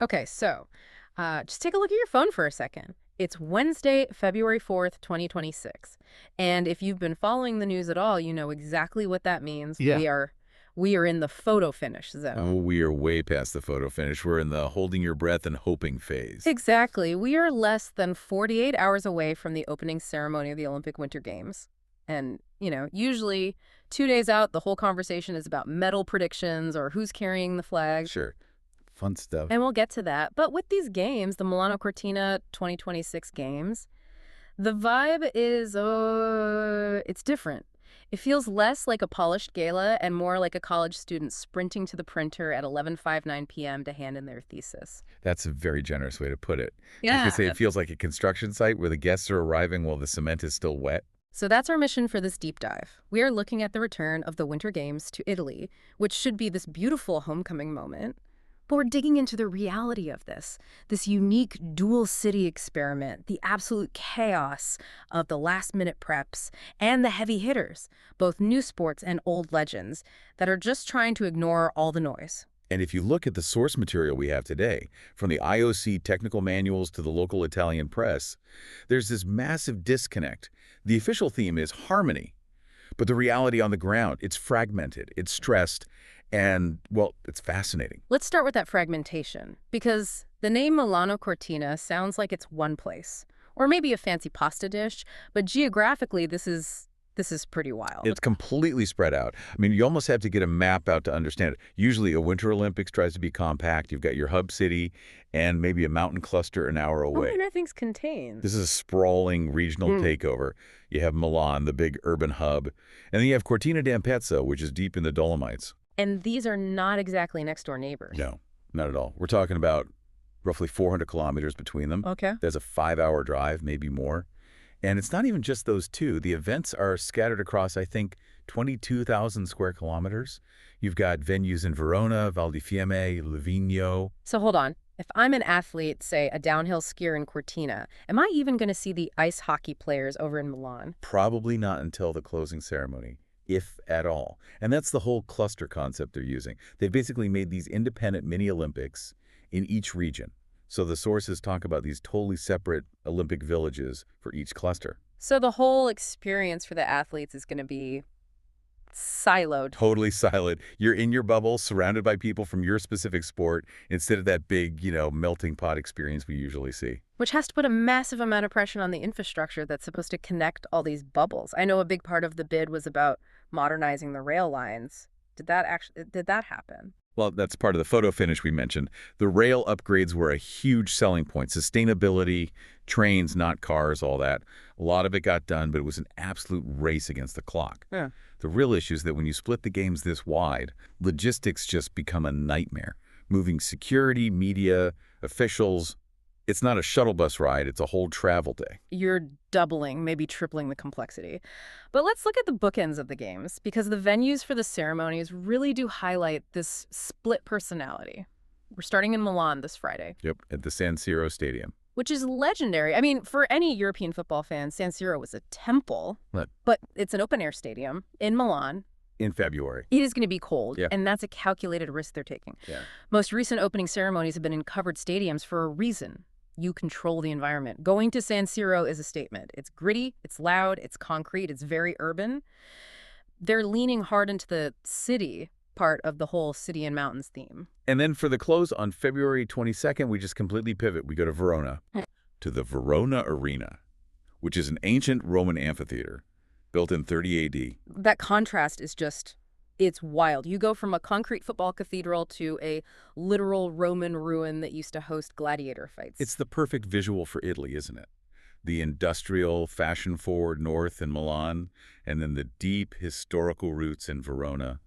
Okay, so just take a look at your phone for a second. It's Wednesday, February 4th, 2026. And if you've been following the news at all, you know exactly what that means. Yeah. We are in the photo finish Oh, zone. we are way past the photo finish. We're in the holding your breath and hoping phase. Exactly. We are less than 48 hours away from the opening ceremony of the Olympic Winter Games. And, usually 2 days out, the whole conversation is about medal predictions or who's carrying the flag. Sure. Fun stuff. And we'll get to that. But with these games, the Milano Cortina 2026 games, the vibe is, it's different. It feels less like a polished gala and more like a college student sprinting to the printer at 11:59 p.m. to hand in their thesis. That's a very generous way to put it. I was going to Yeah. say it feels like a construction site where the guests are arriving while the cement is still wet. So that's our mission for this deep dive. We are looking at the return of the Winter Games to Italy, which should be this beautiful homecoming moment. But we're digging into the reality of this unique dual city experiment, the absolute chaos of the last minute preps, and the heavy hitters, both new sports and old legends, that are just trying to ignore all the noise. And if you look at the source material we have today, from the IOC technical manuals to the local Italian press, there's this massive disconnect. The official theme is harmony, but the reality on the ground, it's fragmented, it's stressed, and, well, it's fascinating. Let's start with that fragmentation, because the name Milano Cortina sounds like it's one place, or maybe a fancy pasta dish, but geographically this is pretty wild. It's completely spread out. I mean, you almost have to get a map out to understand it. Usually a Winter Olympics tries to be compact. You've got your hub city and maybe a mountain cluster an hour Oh, away. and everything's contained. This is a sprawling regional takeover. You have Milan, the big urban hub, and then you have Cortina d'Ampezzo, which is deep in the Dolomites. And these are not exactly next door neighbors. No, not at all. We're talking about roughly 400 kilometers between them. Okay. There's a 5-hour drive, maybe more. And it's not even just those two. The events are scattered across, I think, 22,000 square kilometers. You've got venues in Verona, Val di Fiemme, Livigno. So hold on. If I'm an athlete, say a downhill skier in Cortina, am I even going to see the ice hockey players over in Milan? Probably not until the closing ceremony, if at all. And that's the whole cluster concept they're using. They've basically made these independent mini-Olympics in each region. So the sources talk about these totally separate Olympic villages for each cluster. So the whole experience for the athletes is going to be siloed. Totally silent. You're in your bubble, surrounded by people from your specific sport, instead of that big, melting pot experience we usually see. Which has to put a massive amount of pressure on the infrastructure that's supposed to connect all these bubbles. I know a big part of the bid was about modernizing the rail lines. Did that happen? Well, that's part of the photo finish we mentioned. The rail upgrades were a huge selling point. Sustainability, trains, not cars, all that. A lot of it got done, but it was an absolute race against the clock. Yeah. The real issue is that when you split the games this wide, logistics just become a nightmare. Moving security, media, officials. It's not a shuttle bus ride, it's a whole travel day. You're doubling, maybe tripling the complexity. But let's look at the bookends of the games, because the venues for the ceremonies really do highlight this split personality. We're starting in Milan this Friday, Yep, at the San Siro Stadium. which is legendary. I mean, for any European football fan, San Siro was a temple, What? but it's an open-air stadium in Milan. In February. It is going to be cold, Yeah. and that's a calculated risk they're taking. Yeah. Most recent opening ceremonies have been in covered stadiums for a reason. You control the environment. Going to San Siro is a statement. It's gritty, it's loud, it's concrete, it's very urban. They're leaning hard into the city part of the whole city and mountains theme. And then for the close on February 22nd, we just completely pivot. We go to Verona, to the Verona Arena, which is an ancient Roman amphitheater built in 30 AD. That contrast is it's wild. You go from a concrete football cathedral to a literal Roman ruin that used to host gladiator fights. It's the perfect visual for Italy, isn't it? The industrial, fashion-forward north in Milan, and then the deep historical roots in Verona.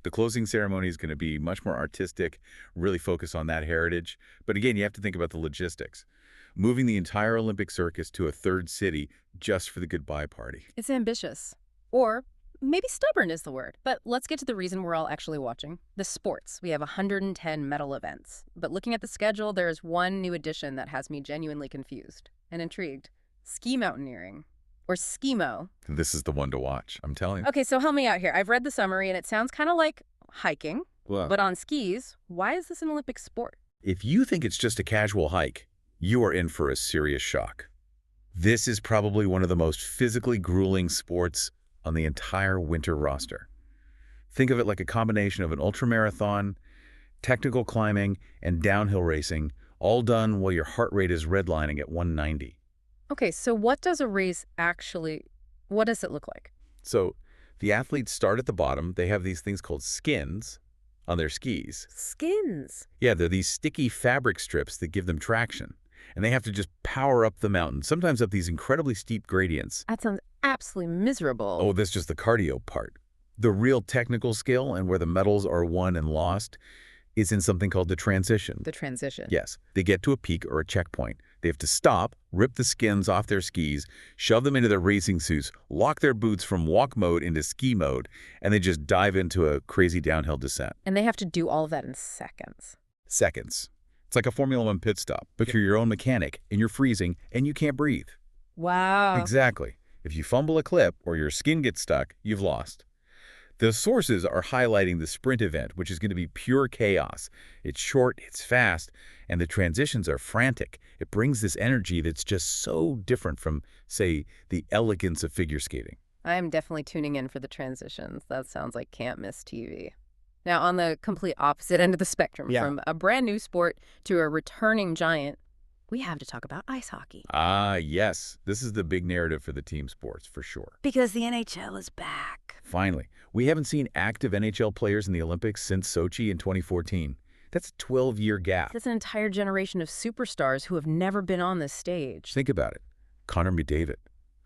The closing ceremony is going to be much more artistic, really focus on that heritage. But again, you have to think about the logistics. Moving the entire Olympic circus to a third city just for the goodbye party. It's ambitious. Or maybe stubborn is the word. But let's get to the reason we're all actually watching. The sports. We have 110 medal events. But looking at the schedule, there is one new addition that has me genuinely confused and intrigued. Ski mountaineering. Or skimo. This is the one to watch, I'm telling you. Okay, so help me out here. I've read the summary, and it sounds kind of like hiking. Well, But on skis, why is this an Olympic sport? If you think it's just a casual hike, you are in for a serious shock. This is probably one of the most physically grueling sports on the entire winter roster. Think of it like a combination of an ultramarathon, technical climbing, and downhill racing, all done while your heart rate is redlining at 190. Okay, so what does it look like? So the athletes start at the bottom. They have these things called skins on their skis. Skins. Yeah, they're these sticky fabric strips that give them traction. And they have to just power up the mountain, sometimes up these incredibly steep gradients. That sounds absolutely miserable. Oh, that's just the cardio part. The real technical skill and where the medals are won and lost is in something called the transition. The transition. Yes, they get to a peak or a checkpoint. They have to stop, rip the skins off their skis, shove them into their racing suits, lock their boots from walk mode into ski mode, and they just dive into a crazy downhill descent. And they have to do all of that in seconds. Seconds. It's like a Formula One pit stop, but you're your own mechanic, and you're freezing, and you can't breathe. Wow. Exactly. If you fumble a clip or your skin gets stuck, you've lost. The sources are highlighting the sprint event, which is going to be pure chaos. It's short, it's fast, and the transitions are frantic. It brings this energy that's just so different from, say, the elegance of figure skating. I am definitely tuning in for the transitions. That sounds like can't miss TV. Now, on the complete opposite end of the spectrum, Yeah. from a brand new sport to a returning giant, we have to talk about ice hockey. Ah, yes. This is the big narrative for the team sports, for sure. Because the NHL is back. Finally, we haven't seen active NHL players in the Olympics since Sochi in 2014. That's a 12-year gap. That's an entire generation of superstars who have never been on this stage. Think about it. Connor McDavid,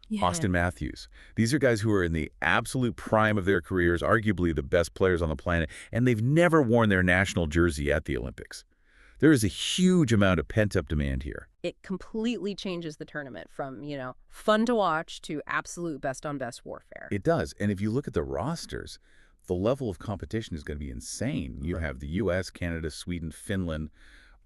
Yeah. Austin Matthews. These are guys who are in the absolute prime of their careers, arguably the best players on the planet, and they've never worn their national jersey at the Olympics. There is a huge amount of pent-up demand here. It completely changes the tournament from, fun to watch to absolute best-on-best warfare. It does. And if you look at the rosters, the level of competition is going to be insane. You have the U.S., Canada, Sweden, Finland,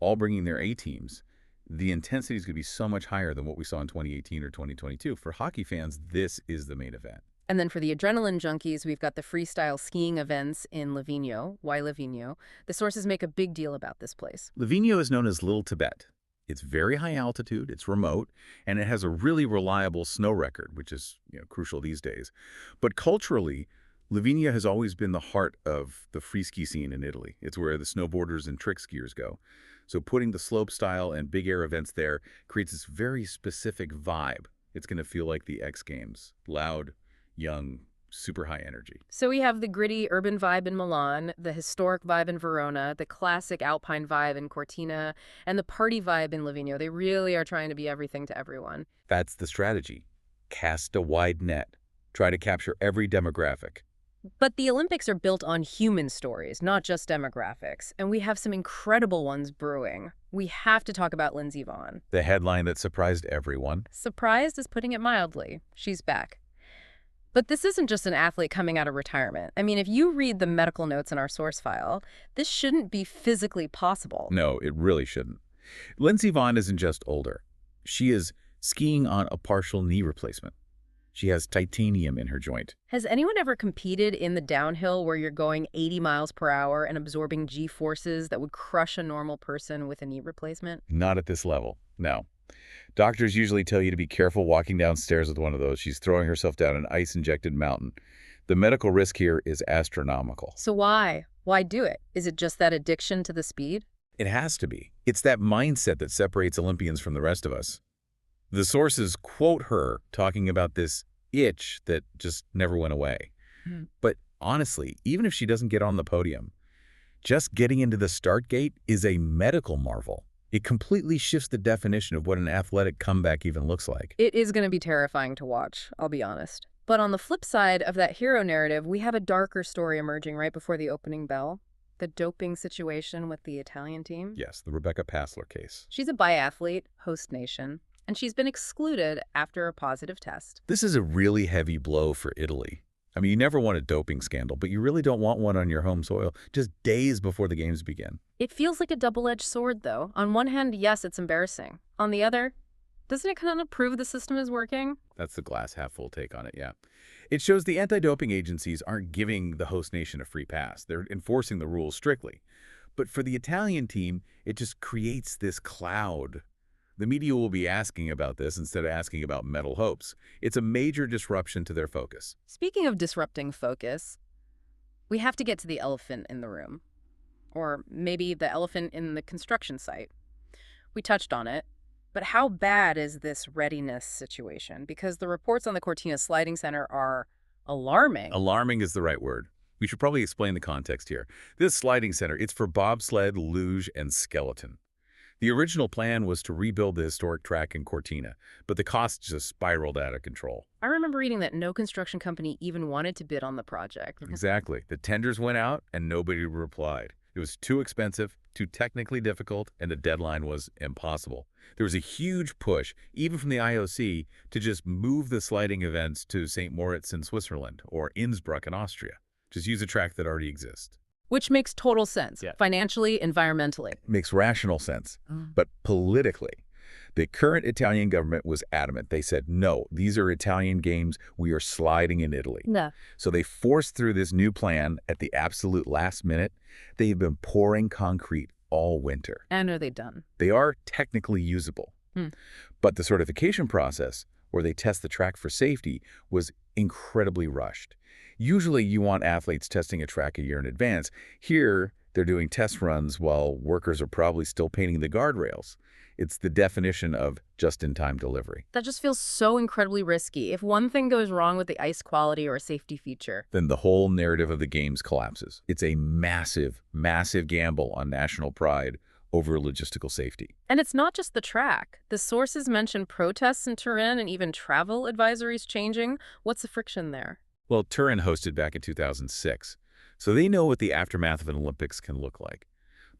all bringing their A-teams. The intensity is going to be so much higher than what we saw in 2018 or 2022. For hockey fans, this is the main event. And then for the adrenaline junkies, we've got the freestyle skiing events in Livigno. Why Livigno? The sources make a big deal about this place. Livigno is known as Little Tibet. It's very high altitude, it's remote, and it has a really reliable snow record, which is crucial these days. But culturally, Livigno has always been the heart of the free ski scene in Italy. It's where the snowboarders and trick skiers go. So putting the slope style and big air events there creates this very specific vibe. It's going to feel like the X Games. Loud, young, super high energy. So we have the gritty urban vibe in Milan, the historic vibe in Verona, the classic alpine vibe in Cortina, and the party vibe in Livigno. They really are trying to be everything to everyone. That's the strategy. Cast a wide net. Try to capture every demographic. But the Olympics are built on human stories, not just demographics, and we have some incredible ones brewing. We have to talk about Lindsey Vonn. The headline that surprised everyone. Surprised is putting it mildly. She's back. But this isn't just an athlete coming out of retirement. I mean, if you read the medical notes in our source file, this shouldn't be physically possible. No, it really shouldn't. Lindsey Vonn isn't just older. She is skiing on a partial knee replacement. She has titanium in her joint. Has anyone ever competed in the downhill where you're going 80 miles per hour and absorbing G-forces that would crush a normal person with a knee replacement? Not at this level, no. Doctors usually tell you to be careful walking downstairs with one of those. She's throwing herself down an ice-injected mountain. The medical risk here is astronomical. So why? Why do it? Is it just that addiction to the speed? It has to be. It's that mindset that separates Olympians from the rest of us. The sources quote her talking about this itch that just never went away. But honestly, even if she doesn't get on the podium, just getting into the start gate is a medical marvel. It completely shifts the definition of what an athletic comeback even looks like. It is going to be terrifying to watch, I'll be honest. But on the flip side of that hero narrative, we have a darker story emerging right before the opening bell. The doping situation with the Italian team. Yes, the Rebecca Passler case. She's a biathlete, host nation, and she's been excluded after a positive test. This is a really heavy blow for Italy. I mean, you never want a doping scandal, but you really don't want one on your home soil just days before the games begin. It feels like a double-edged sword, though. On one hand, yes, it's embarrassing. On the other, doesn't it kind of prove the system is working? That's the glass half full take on it, yeah. It shows the anti-doping agencies aren't giving the host nation a free pass. They're enforcing the rules strictly. But for the Italian team, it just creates this cloud. The media will be asking about this instead of asking about medal hopes. It's a major disruption to their focus. Speaking of disrupting focus, we have to get to the elephant in the room. Or maybe the elephant in the construction site. We touched on it, but how bad is this readiness situation? Because the reports on the Cortina Sliding Center are alarming. Alarming is the right word. We should probably explain the context here. This sliding center, it's for bobsled, luge, and skeleton. The original plan was to rebuild the historic track in Cortina, but the costs just spiraled out of control. I remember reading that no construction company even wanted to bid on the project. Exactly. The tenders went out and nobody replied. It was too expensive, too technically difficult, and the deadline was impossible. There was a huge push, even from the IOC, to just move the sliding events to St. Moritz in Switzerland or Innsbruck in Austria. Just use a track that already exists. Which makes total sense, Yeah. financially, environmentally. Makes rational sense. But politically, the current Italian government was adamant. They said, no, these are Italian games. We are sliding in Italy. No. So they forced through this new plan at the absolute last minute. They've been pouring concrete all winter. And are they done? They are technically usable. But the certification process, where they test the track for safety, was incredibly rushed. Usually you want athletes testing a track a year in advance. Here, they're doing test runs while workers are probably still painting the guardrails. It's the definition of just-in-time delivery. That just feels so incredibly risky. If one thing goes wrong with the ice quality or a safety feature. Then the whole narrative of the games collapses. It's a massive, massive gamble on national pride over logistical safety. And it's not just the track. The sources mention protests in Turin and even travel advisories changing. What's the friction there? Well, Turin hosted back in 2006, so they know what the aftermath of an Olympics can look like.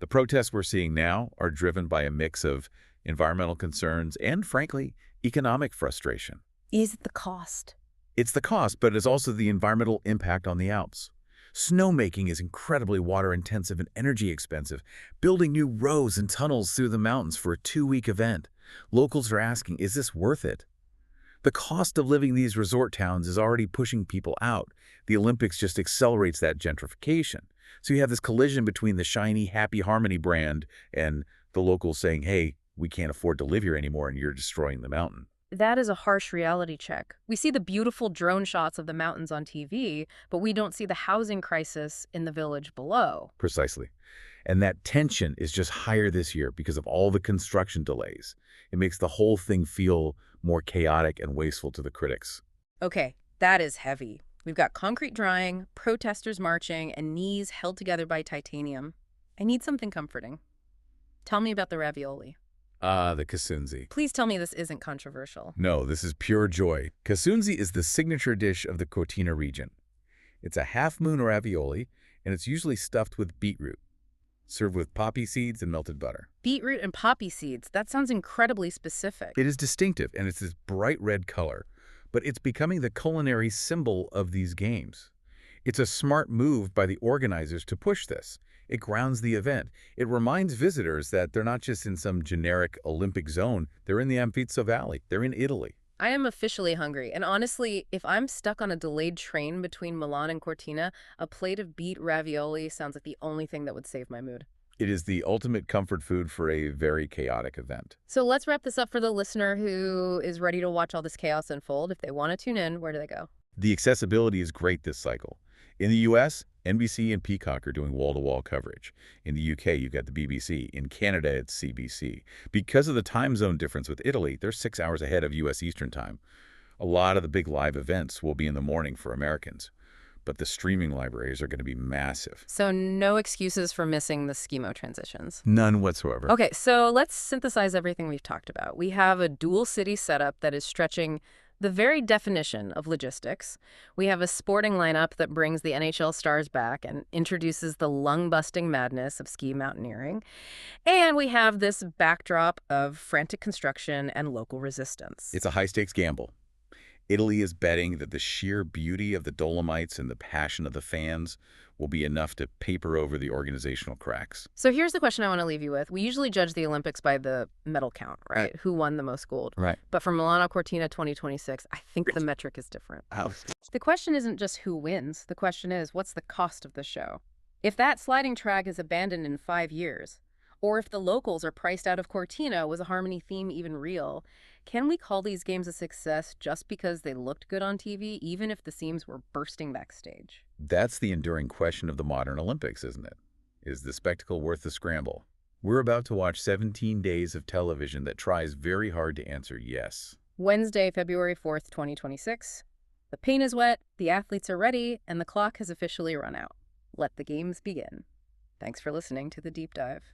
The protests we're seeing now are driven by a mix of environmental concerns and, frankly, economic frustration. Is it the cost? It's the cost, but it's also the environmental impact on the Alps. Snowmaking is incredibly water-intensive and energy-expensive. Building new roads and tunnels through the mountains for a 2-week event. Locals are asking, is this worth it? The cost of living in these resort towns is already pushing people out. The Olympics just accelerates that gentrification. So you have this collision between the shiny, happy harmony brand and the locals saying, hey, we can't afford to live here anymore and you're destroying the mountain. That is a harsh reality check. We see the beautiful drone shots of the mountains on TV, but we don't see the housing crisis in the village below. Precisely. And that tension is just higher this year because of all the construction delays. It makes the whole thing feel more chaotic and wasteful to the critics. Okay, that is heavy. We've got concrete drying, protesters marching, and knees held together by titanium. I need something comforting. Tell me about the ravioli. The casunzi. Please tell me this isn't controversial. No, this is pure joy. Casunzi is the signature dish of the Cortina region. It's a half-moon ravioli, and it's usually stuffed with beetroot, served with poppy seeds and melted butter. Beetroot and poppy seeds, that sounds incredibly specific. It is distinctive, and it's this bright red color, but it's becoming the culinary symbol of these games. It's a smart move by the organizers to push this. It grounds the event. It reminds visitors that they're not just in some generic Olympic zone. They're in the Ampezzo Valley. They're in Italy. I am officially hungry, and honestly, if I'm stuck on a delayed train between Milan and Cortina, a plate of beet ravioli sounds like the only thing that would save my mood. It is the ultimate comfort food for a very chaotic event. So let's wrap this up for the listener who is ready to watch all this chaos unfold. If they want to tune in, where do they go? The accessibility is great this cycle. In the U.S., NBC and Peacock are doing wall-to-wall coverage. In the U.K., you've got the BBC. In Canada, it's CBC. Because of the time zone difference with Italy, they're 6 hours ahead of U.S. Eastern Time. A lot of the big live events will be in the morning for Americans. But the streaming libraries are going to be massive. So no excuses for missing the schemo transitions. None whatsoever. Okay, so let's synthesize everything we've talked about. We have a dual city setup that is stretching the very definition of logistics. We have a sporting lineup that brings the NHL stars back and introduces the lung-busting madness of ski mountaineering. And we have this backdrop of frantic construction and local resistance. It's a high-stakes gamble. Italy is betting that the sheer beauty of the Dolomites and the passion of the fans will be enough to paper over the organizational cracks. So here's the question I want to leave you with. We usually judge the Olympics by the medal count, right? Who won the most gold. Right. But for Milano Cortina 2026, I think the metric is different. The question isn't just who wins. The question is, what's the cost of the show? If that sliding track is abandoned in 5 years, or if the locals are priced out of Cortina, was a Harmony theme even real? Can we call these games a success just because they looked good on TV, even if the seams were bursting backstage? That's the enduring question of the modern Olympics, isn't it? Is the spectacle worth the scramble? We're about to watch 17 days of television that tries very hard to answer yes. Wednesday, February 4th, 2026. The paint is wet, the athletes are ready, and the clock has officially run out. Let the games begin. Thanks for listening to the deep dive.